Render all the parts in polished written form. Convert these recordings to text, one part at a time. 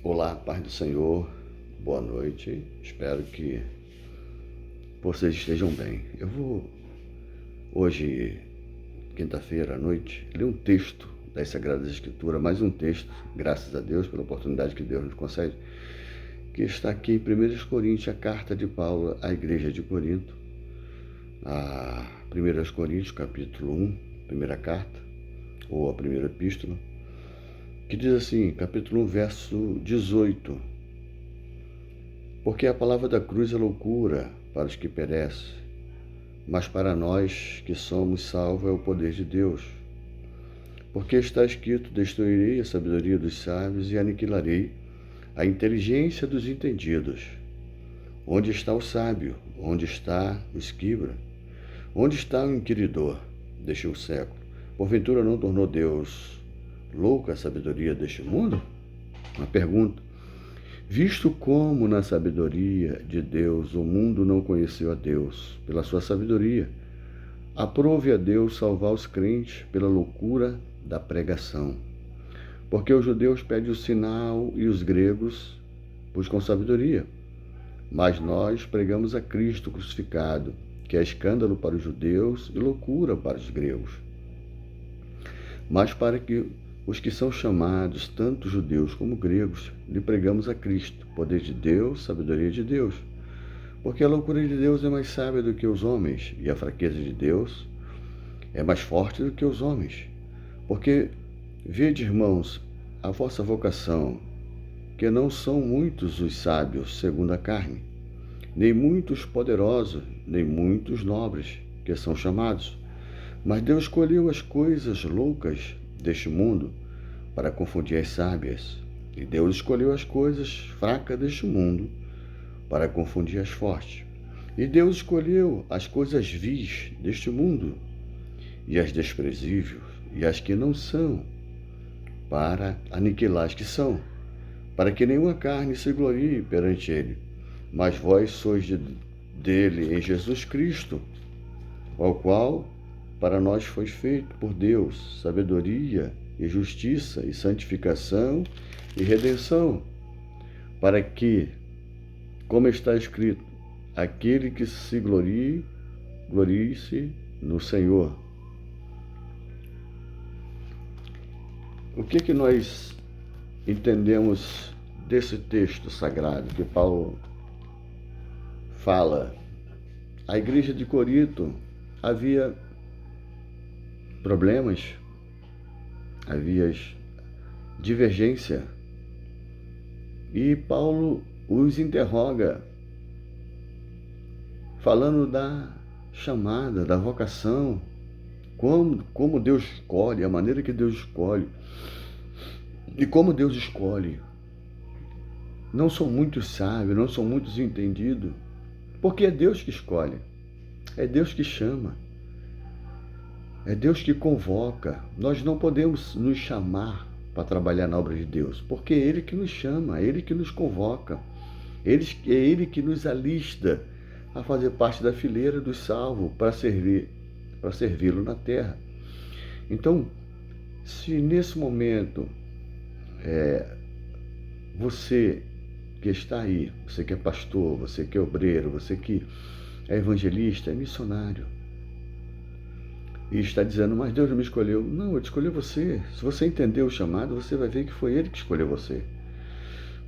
Olá, paz do Senhor, boa noite, espero que vocês estejam bem. Eu vou, hoje, quinta-feira à noite, ler um texto das Sagradas Escrituras, mais um texto, graças a Deus pela oportunidade que Deus nos concede, que está aqui em 1 Coríntios, a carta de Paulo à igreja de Corinto, a 1 Coríntios, capítulo 1, primeira carta, ou a primeira epístola, que diz assim, capítulo 1, verso 18: Porque a palavra da cruz é loucura para os que perecem, mas para nós que somos salvos é o poder de Deus. Porque está escrito: destruirei a sabedoria dos sábios e aniquilarei a inteligência dos entendidos. Onde está o sábio? Onde está o escriba? Onde está o inquiridor deste século? Porventura não tornou Deus louca a sabedoria deste mundo? Uma pergunta. Visto como na sabedoria de Deus o mundo não conheceu a Deus pela sua sabedoria, aprove a Deus salvar os crentes pela loucura da pregação. Porque os judeus pedem o sinal e os gregos buscam sabedoria. Mas nós pregamos a Cristo crucificado, que é escândalo para os judeus e loucura para os gregos. Mas para que os que são chamados, tanto judeus como gregos, lhe pregamos a Cristo, poder de Deus, sabedoria de Deus. Porque a loucura de Deus é mais sábia do que os homens, e a fraqueza de Deus é mais forte do que os homens. Porque, vede, irmãos, a vossa vocação, que não são muitos os sábios segundo a carne, nem muitos poderosos, nem muitos nobres, que são chamados. Mas Deus escolheu as coisas loucas deste mundo para confundir as sábias, e Deus escolheu as coisas fracas deste mundo para confundir as fortes. E Deus escolheu as coisas vis deste mundo e as desprezíveis e as que não são, para aniquilar as que são, para que nenhuma carne se glorie perante ele. Mas vós sois dele em Jesus Cristo, ao qual para nós foi feito por Deus sabedoria e justiça e santificação e redenção, para que, como está escrito, aquele que se glorie, glorie-se no Senhor. O que nós entendemos desse texto sagrado que Paulo fala? A igreja de Corinto havia problemas, havia divergência, e Paulo os interroga, falando da chamada, da vocação, como Deus escolhe, a maneira que Deus escolhe, e como Deus escolhe. Não são muitos sábios, não são muitos entendidos, porque é Deus que escolhe, é Deus que chama, é Deus que convoca. Nós não podemos nos chamar para trabalhar na obra de Deus, porque é Ele que nos chama, é Ele que nos convoca, é Ele que nos alista a fazer parte da fileira dos salvos para servi-lo na terra. Então, se nesse momento você que está aí, você que é pastor, você que é obreiro, você que é evangelista, é missionário, e está dizendo, mas Deus não me escolheu. Não, Ele escolheu você. Se você entender o chamado, você vai ver que foi Ele que escolheu você.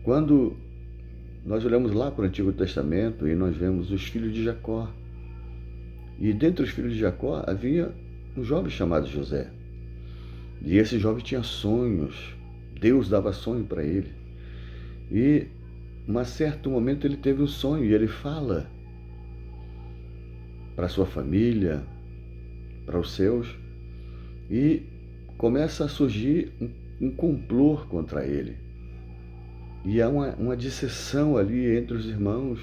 Quando nós olhamos lá para o Antigo Testamento e nós vemos os filhos de Jacó, e dentre os filhos de Jacó havia um jovem chamado José, e esse jovem tinha sonhos, Deus dava sonho para ele, e em certo momento ele teve um sonho, e ele fala para sua família, para os seus, e começa a surgir um complô contra ele. E há uma disseção ali entre os irmãos,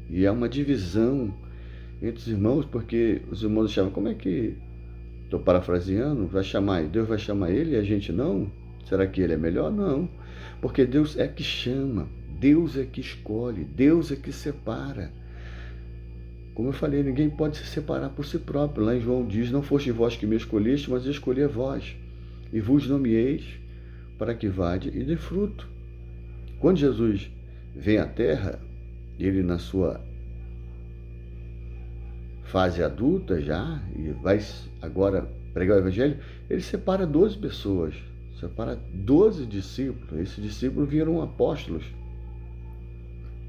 e há uma divisão entre os irmãos, porque os irmãos achavam, como é que, estou parafraseando, Deus vai chamar ele e a gente não? Será que ele é melhor? Não, porque Deus é que chama, Deus é que escolhe, Deus é que separa. Como eu falei, ninguém pode se separar por si próprio. Lá em João diz, não foste vós que me escolheste, mas eu escolhi a vós, e vos nomeeis para que vade e dê fruto. Quando Jesus vem à Terra, ele na sua fase adulta já, e vai agora pregar o Evangelho, ele separa 12 pessoas, separa 12 discípulos. Esses discípulos viram apóstolos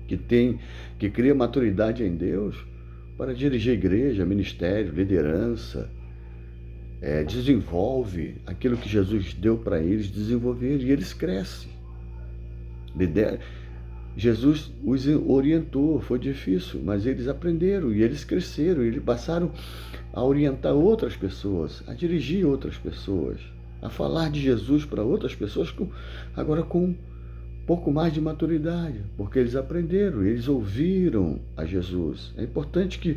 que cria maturidade em Deus para dirigir a igreja, ministério, liderança, desenvolve aquilo que Jesus deu para eles desenvolver, e eles crescem. Jesus os orientou, foi difícil, mas eles aprenderam e eles cresceram, e eles passaram a orientar outras pessoas, a dirigir outras pessoas, a falar de Jesus para outras pessoas, agora com um pouco mais de maturidade, porque eles aprenderam, eles ouviram a Jesus. É importante que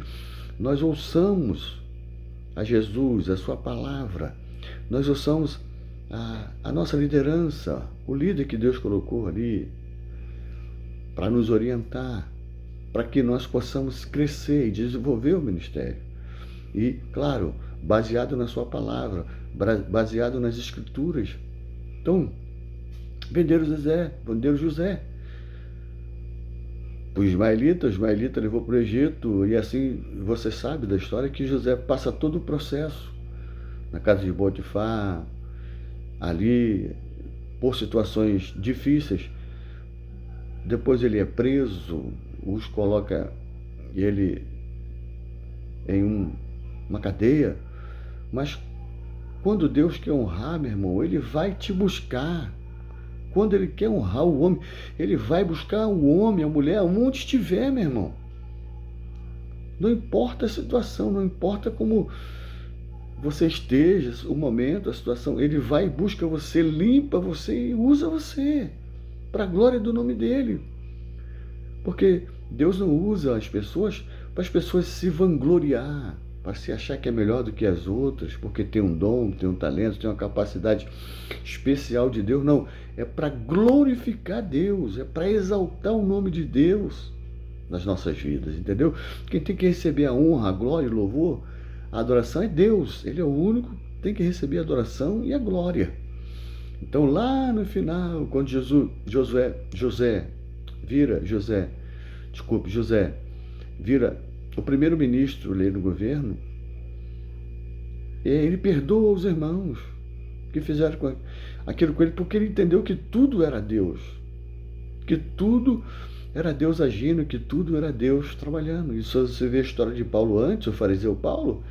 nós ouçamos a Jesus, a sua palavra, nós ouçamos a nossa liderança, o líder que Deus colocou ali, para nos orientar, para que nós possamos crescer e desenvolver o ministério. E, claro, baseado na sua palavra, baseado nas escrituras. Então, venderam José. O ismaelita levou para o Egito, e assim você sabe da história que José passa todo o processo na casa de Potifar, ali, por situações difíceis. Depois ele é preso, os coloca ele em uma cadeia. Mas quando Deus quer honrar, meu irmão, ele vai te buscar. Quando ele quer honrar o homem, ele vai buscar o homem, a mulher, onde estiver, meu irmão. Não importa a situação, não importa como você esteja, o momento, a situação, ele vai e busca você, limpa você e usa você para a glória do nome dele. Porque Deus não usa as pessoas para as pessoas se vangloriar, para se achar que é melhor do que as outras, porque tem um dom, tem um talento, tem uma capacidade especial de Deus. Não, é para glorificar Deus, é para exaltar o nome de Deus nas nossas vidas, entendeu? Quem tem que receber a honra, a glória e o louvor, a adoração é Deus. Ele é o único que tem que receber a adoração e a glória. Então, lá no final, quando José vira o primeiro-ministro ali no governo, ele perdoa os irmãos que fizeram aquilo com ele, porque ele entendeu que tudo era Deus, que tudo era Deus agindo, que tudo era Deus trabalhando. Isso você vê a história de Paulo antes, o fariseu Paulo,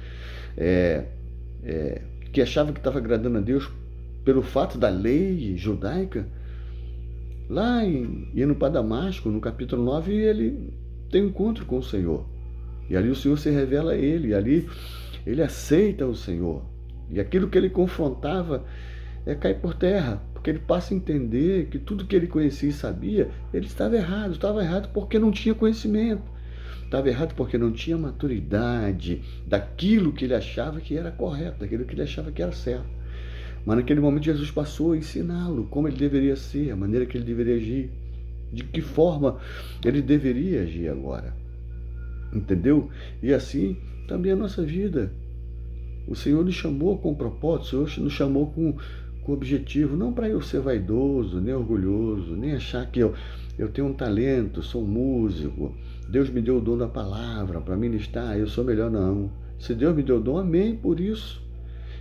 que achava que estava agradando a Deus pelo fato da lei judaica. Lá indo para Damasco, no capítulo 9, ele tem um encontro com o Senhor. E ali o Senhor se revela a ele, e ali ele aceita o Senhor. E aquilo que ele confrontava cai por terra, porque ele passa a entender que tudo que ele conhecia e sabia, ele estava errado porque não tinha conhecimento. Estava errado porque não tinha maturidade daquilo que ele achava que era correto, daquilo que ele achava que era certo. Mas naquele momento Jesus passou a ensiná-lo como ele deveria ser, a maneira que ele deveria agir, de que forma ele deveria agir agora. Entendeu? E assim também a nossa vida. O Senhor nos chamou com propósito, o Senhor nos chamou com objetivo, não para eu ser vaidoso, nem orgulhoso, nem achar que eu tenho um talento, sou um músico, Deus me deu o dom da palavra para ministrar, eu sou melhor, não. Se Deus me deu o dom, amém por isso.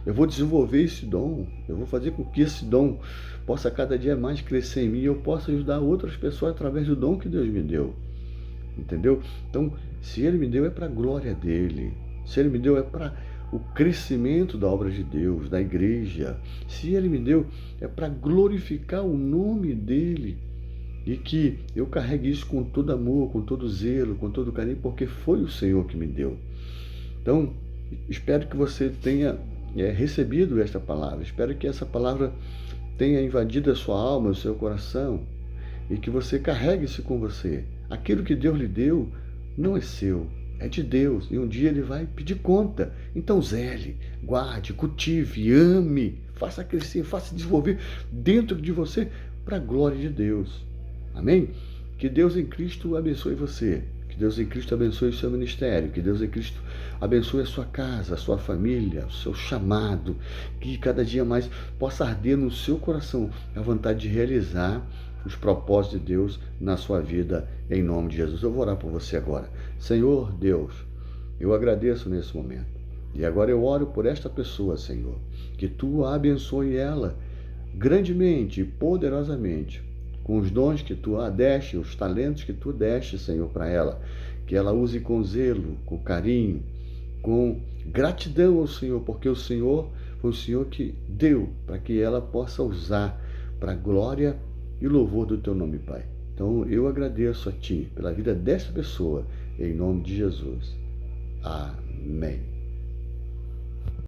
Eu vou desenvolver esse dom, eu vou fazer com que esse dom possa cada dia mais crescer em mim e eu possa ajudar outras pessoas através do dom que Deus me deu. Entendeu? Então, se Ele me deu, é para a glória dEle. Se Ele me deu, é para o crescimento da obra de Deus, da igreja. Se Ele me deu, é para glorificar o nome dEle. E que eu carregue isso com todo amor, com todo zelo, com todo carinho, porque foi o Senhor que me deu. Então, espero que você tenha recebido esta palavra. Espero que essa palavra tenha invadido a sua alma, o seu coração, e que você carregue isso com você. Aquilo que Deus lhe deu não é seu, é de Deus, e um dia Ele vai pedir conta. Então zele, guarde, cultive, ame, faça crescer, faça desenvolver dentro de você para a glória de Deus. Amém? Que Deus em Cristo abençoe você. Que Deus em Cristo abençoe o seu ministério. Que Deus em Cristo abençoe a sua casa, a sua família, o seu chamado. Que cada dia mais possa arder no seu coração a vontade de realizar os propósitos de Deus na sua vida, em nome de Jesus. Eu vou orar por você agora. Senhor Deus, eu agradeço nesse momento. E agora eu oro por esta pessoa, Senhor, que Tu abençoe ela grandemente e poderosamente, com os dons que Tu a deste, os talentos que Tu deste, Senhor, para ela, que ela use com zelo, com carinho, com gratidão ao Senhor, porque o Senhor foi o Senhor que deu para que ela possa usar para a glória e louvor do Teu nome, Pai. Então eu agradeço a Ti pela vida desta pessoa, em nome de Jesus. Amém.